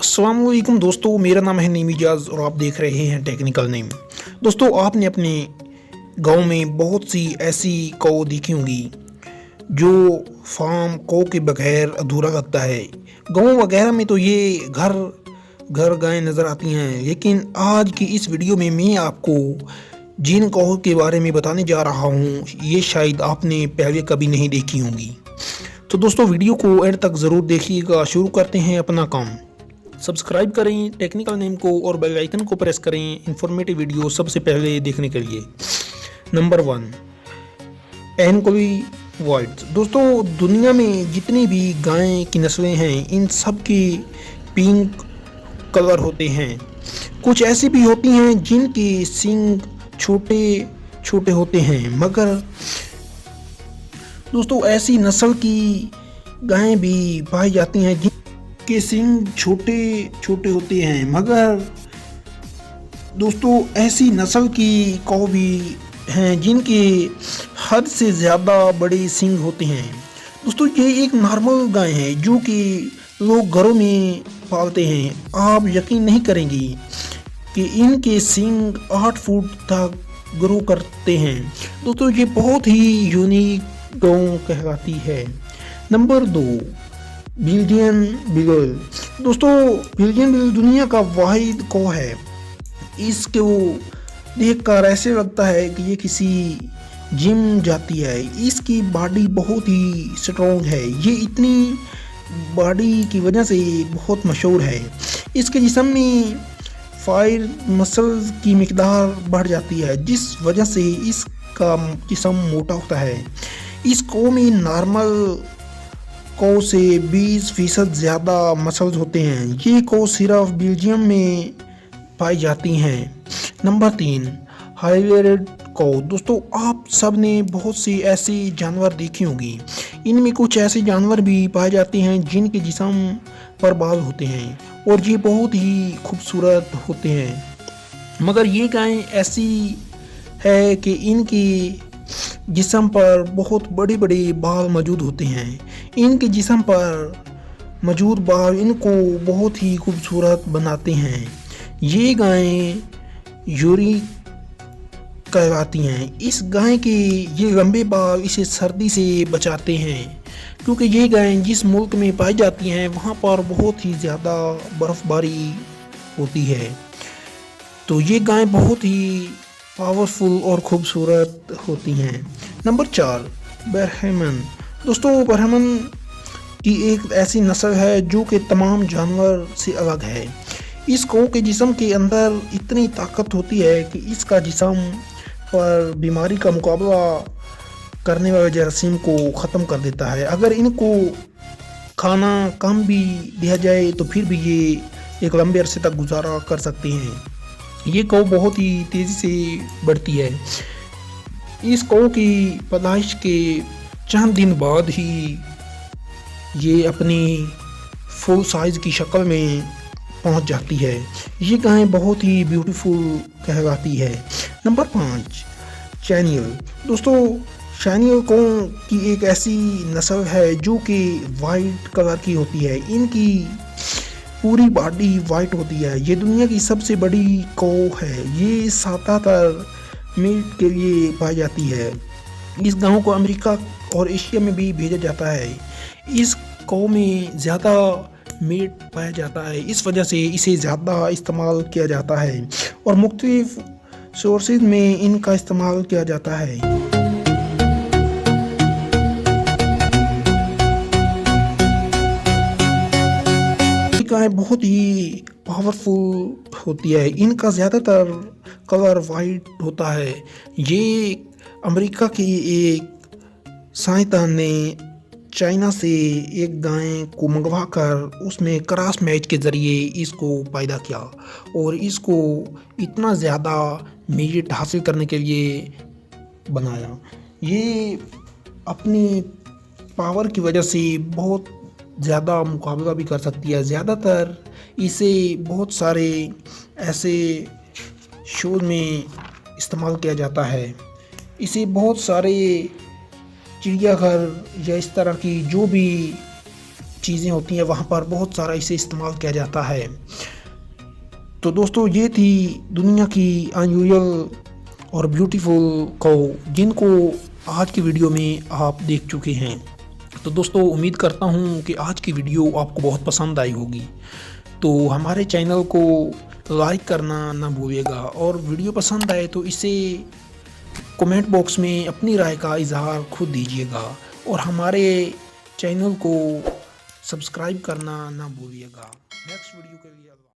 अस्सलाम वालेकुम दोस्तों, मेरा नाम है नीम इजाज़ और आप देख रहे हैं टेक्निकल नेम। दोस्तों, आपने अपने गांव में बहुत सी ऐसी कौ देखी होंगी जो फार्म कौ के बगैर अधूरा लगता है। गांव वगैरह में तो ये घर घर गायें नज़र आती हैं, लेकिन आज की इस वीडियो में मैं आपको जिन कौ के बारे में बताने जा रहा हूँ, ये शायद आपने पहले कभी नहीं देखी होंगी। तो दोस्तों, वीडियो को एंड तक ज़रूर देखिएगा। शुरू करते हैं अपना काम। सब्सक्राइब करें टेक्निकल नेम को और बेल आइकन को प्रेस करें इंफॉर्मेटिव वीडियो सबसे पहले देखने के लिए। नंबर 1, एनकोली वाइट। दोस्तों, दुनिया में जितनी भी गाय की नस्लें हैं, इन सब की पिंक कलर होते हैं। कुछ ऐसी भी होती हैं जिनके सींग छोटे छोटे होते हैं, मगर दोस्तों ऐसी नस्ल की गायें भी पाई जाती हैं जिनके सींग छोटे छोटे होते हैं, मगर दोस्तों ऐसी नस्ल की कौ भी हैं जिनके हद से ज़्यादा बड़े सींग होते हैं। दोस्तों, ये एक नॉर्मल गाय है जो कि लोग घरों में पालते हैं। आप यकीन नहीं करेंगे कि इनके सींग 8 फुट तक ग्रो करते हैं। दोस्तों, ये बहुत ही यूनिक गौ कहलाती है। Number 2, Belgian beagle. दोस्तों, बेल्जियन बीगल दुनिया का वाहिद कौ है। इसको देखकर ऐसे लगता है कि ये किसी जिम जाती है। इसकी बॉडी बहुत ही स्ट्रॉन्ग है। ये इतनी बॉडी की वजह से बहुत मशहूर है। इसके जिस्म में फायर मसल्स की मिकदार बढ़ जाती है, जिस वजह से इसका जिस्म मोटा होता है। इस कौ में नॉर्मल कौ से 20% ज़्यादा मसल्स होते हैं। ये कौ सिर्फ बेल्जियम में पाई जाती हैं। नंबर 3, हाईवेरेड कौ। दोस्तों, आप सब ने बहुत सी ऐसी जानवर देखी होंगी। इनमें कुछ ऐसे जानवर भी पाए जाते हैं जिनके जिस्म पर बाल होते हैं और ये बहुत ही खूबसूरत होते हैं, मगर ये गायें ऐसी है कि इनकी जिस्म पर बहुत बड़े बड़े बाल मौजूद होते हैं। इनके जिस्म पर मौजूद बाल इनको बहुत ही खूबसूरत बनाते हैं। ये गायें यूरी कहलाती हैं। इस गाय के ये लंबे बाल इसे सर्दी से बचाते हैं, क्योंकि ये गायें जिस मुल्क में पाई जाती हैं वहाँ पर बहुत ही ज़्यादा बर्फ़बारी होती है। तो ये गायें बहुत ही पावरफुल और ख़ूबसूरत होती हैं। नंबर 4, बरहेमन। दोस्तों, बरहेमन की एक ऐसी नस्ल है जो कि तमाम जानवर से अलग है। इस कौ के जिस्म के अंदर इतनी ताकत होती है कि इसका जिस्म पर बीमारी का मुकाबला करने वाले जरासीम को ख़त्म कर देता है। अगर इनको खाना कम भी दिया जाए तो फिर भी ये एक लंबे अरसे तक गुजारा कर सकते हैं। ये कौ बहुत ही तेज़ी से बढ़ती है। इस कौ की पैदाइश के चंद दिन बाद ही ये अपनी फुल साइज़ की शक्ल में पहुंच जाती है। ये गाय बहुत ही ब्यूटीफुल कहलाती है। नंबर 5, चैनियल। दोस्तों, चैनियल कौ की एक ऐसी नस्ल है जो कि वाइट कलर की होती है। इनकी पूरी बॉडी वाइट होती है। ये दुनिया की सबसे बड़ी कौ है। ये ज़्यादातर मीट के लिए पाई जाती है। इस गाँव को अमेरिका और एशिया में भी भेजा जाता है। इस कौ में ज़्यादा मीट पाया जाता है, इस वजह से इसे ज़्यादा इस्तेमाल किया जाता है और मुख्तलिफ सोर्सेज में इनका इस्तेमाल किया जाता है। गाय बहुत ही पावरफुल होती है। इनका ज़्यादातर कलर वाइट होता है। ये अमेरिका के एक साइंसदान ने चाइना से एक गाय को मंगवा कर उसमें क्रॉस मैच के ज़रिए इसको पैदा किया और इसको इतना ज़्यादा मीट हासिल करने के लिए बनाया। ये अपनी पावर की वजह से बहुत ज़्यादा मुकाबला भी कर सकती है। ज़्यादातर इसे बहुत सारे ऐसे शो में इस्तेमाल किया जाता है। इसे बहुत सारे चिड़ियाघर या इस तरह की जो भी چیزیں ہوتی ہیں وہاں پر بہت سارا اسے استعمال کیا جاتا ہے۔ تو دوستو یہ تھی دنیا کی انیوژل اور بیوٹیفل کو جن کو آج کی ویڈیو میں آپ دیکھ چکے ہیں۔ تو دوستو امید کرتا ہوں کہ آج کی ویڈیو آپ کو بہت پسند آئی ہوگی، تو ہمارے چینل کو لائک کرنا نہ بھولیے گا، اور ویڈیو پسند آئے تو اسے کمنٹ باکس میں اپنی رائے کا اظہار خود دیجیے گا، اور ہمارے چینل کو سبسکرائب کرنا نہ بھولیے گا۔ نیکسٹ ویڈیو کے لیے